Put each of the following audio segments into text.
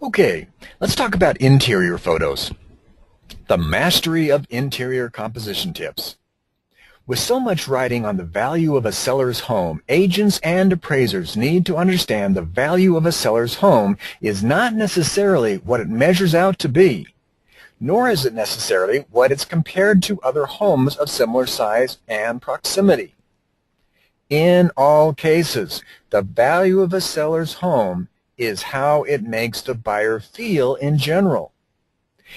Okay, let's talk about interior photos. The mastery of interior composition tips. With so much writing on the value of a seller's home, agents and appraisers need to understand the value of a seller's home is not necessarily what it measures out to be, nor is it necessarily what it's compared to other homes of similar size and proximity. In all cases, the value of a seller's home is how it makes the buyer feel in general.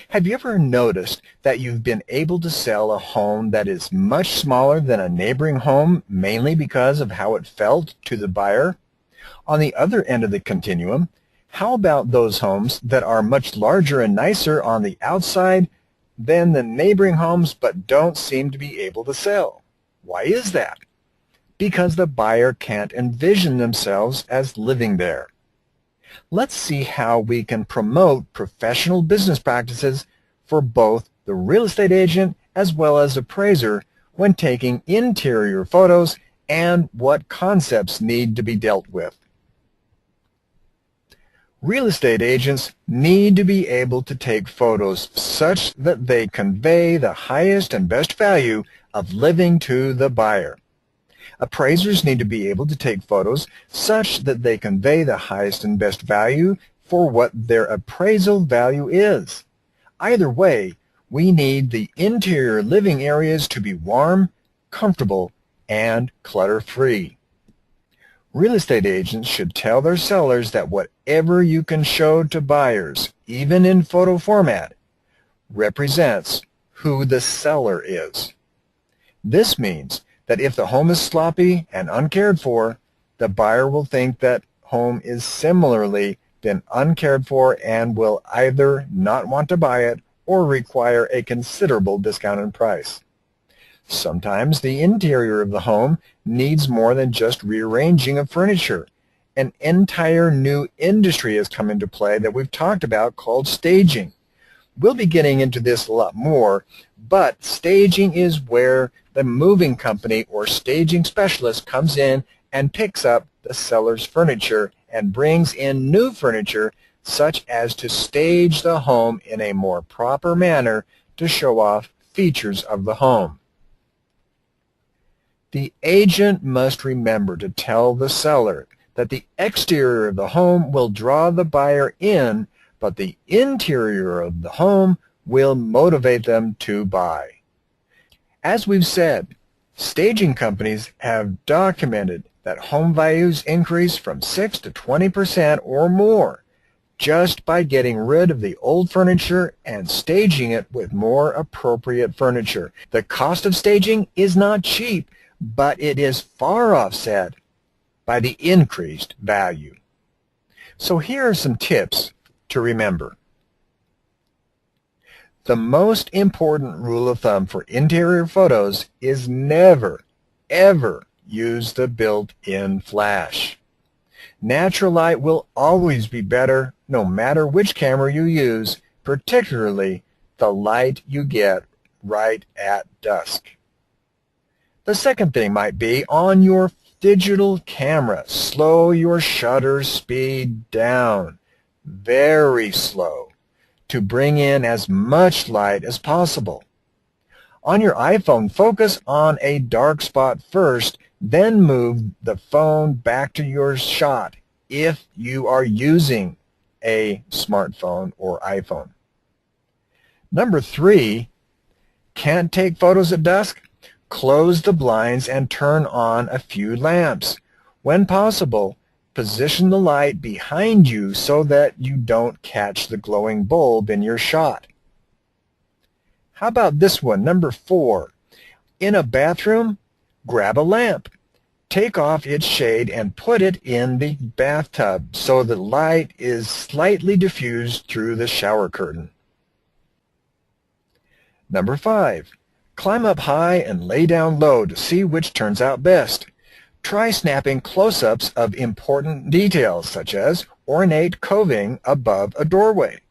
Have you ever noticed that you've been able to sell a home that is much smaller than a neighboring home mainly because of how it felt to the buyer? On the other end of the continuum, how about those homes that are much larger and nicer on the outside than the neighboring homes but don't seem to be able to sell? Why is that? Because the buyer can't envision themselves as living there. Let's see how we can promote professional business practices for both the real estate agent as well as appraiser when taking interior photos and what concepts need to be dealt with. Real estate agents need to be able to take photos such that they convey the highest and best value of living to the buyer. Appraisers need to be able to take photos such that they convey the highest and best value for what their appraisal value is. Either way, we need the interior living areas to be warm, comfortable, and clutter-free. Real estate agents should tell their sellers that whatever you can show to buyers, even in photo format, represents who the seller is. This means that if the home is sloppy and uncared for, the buyer will think that home is similarly been uncared for and will either not want to buy it or require a considerable discounted price. Sometimes the interior of the home needs more than just rearranging of furniture. An entire new industry has come into play that we've talked about called staging. We'll be getting into this a lot more, but staging is where the moving company or staging specialist comes in and picks up the seller's furniture and brings in new furniture such as to stage the home in a more proper manner to show off features of the home. The agent must remember to tell the seller that the exterior of the home will draw the buyer in, but the interior of the home will motivate them to buy. As we've said, staging companies have documented that home values increase from 6 to 20% or more just by getting rid of the old furniture and staging it with more appropriate furniture. The cost of staging is not cheap, but it is far offset by the increased value. So here are some tips to remember. The most important rule of thumb for interior photos is never, ever use the built-in flash. Natural light will always be better no matter which camera you use, particularly the light you get right at dusk. The second thing might be on your digital camera. Slow your shutter speed down, very slow, to bring in as much light as possible. On your iPhone, focus on a dark spot first, then move the phone back to your shot if you are using a smartphone or iPhone. Number 3, can't take photos at dusk? Close the blinds and turn on a few lamps. When possible, position the light behind you so that you don't catch the glowing bulb in your shot. How about this one, number 4? In a bathroom, grab a lamp. Take off its shade and put it in the bathtub so the light is slightly diffused through the shower curtain. Number 5. Climb up high and lay down low to see which turns out best. Try snapping close-ups of important details, such as ornate coving above a doorway,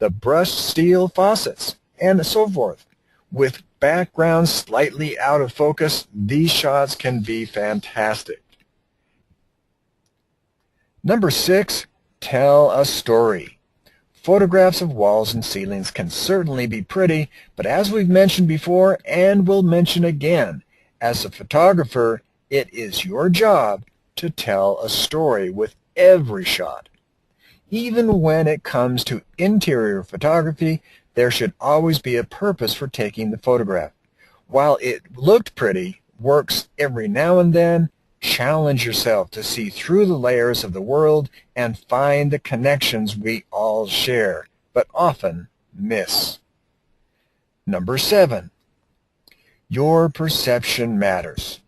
the brushed steel faucets, and so forth. With backgrounds slightly out of focus, these shots can be fantastic. Number 6, tell a story. Photographs of walls and ceilings can certainly be pretty, but as we've mentioned before and will mention again, as a photographer, it is your job to tell a story with every shot. Even when it comes to interior photography, there should always be a purpose for taking the photograph. While it looked pretty, works every now and then, challenge yourself to see through the layers of the world and find the connections we all share, but often miss. Number 7, your perception matters.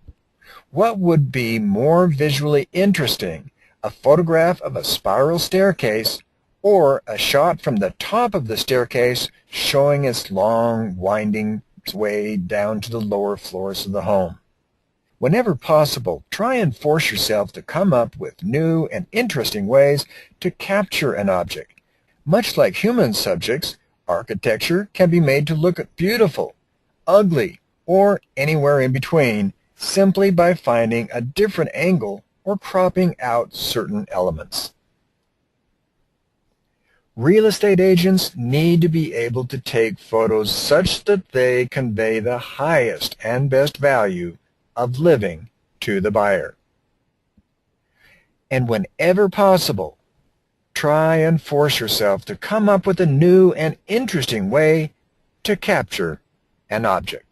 What would be more visually interesting, a photograph of a spiral staircase or a shot from the top of the staircase showing its long, winding way down to the lower floors of the home? Whenever possible, try and force yourself to come up with new and interesting ways to capture an object. Much like human subjects, architecture can be made to look beautiful, ugly, or anywhere in between simply by finding a different angle or cropping out certain elements. Real estate agents need to be able to take photos such that they convey the highest and best value of living to the buyer. And whenever possible, try and force yourself to come up with a new and interesting way to capture an object.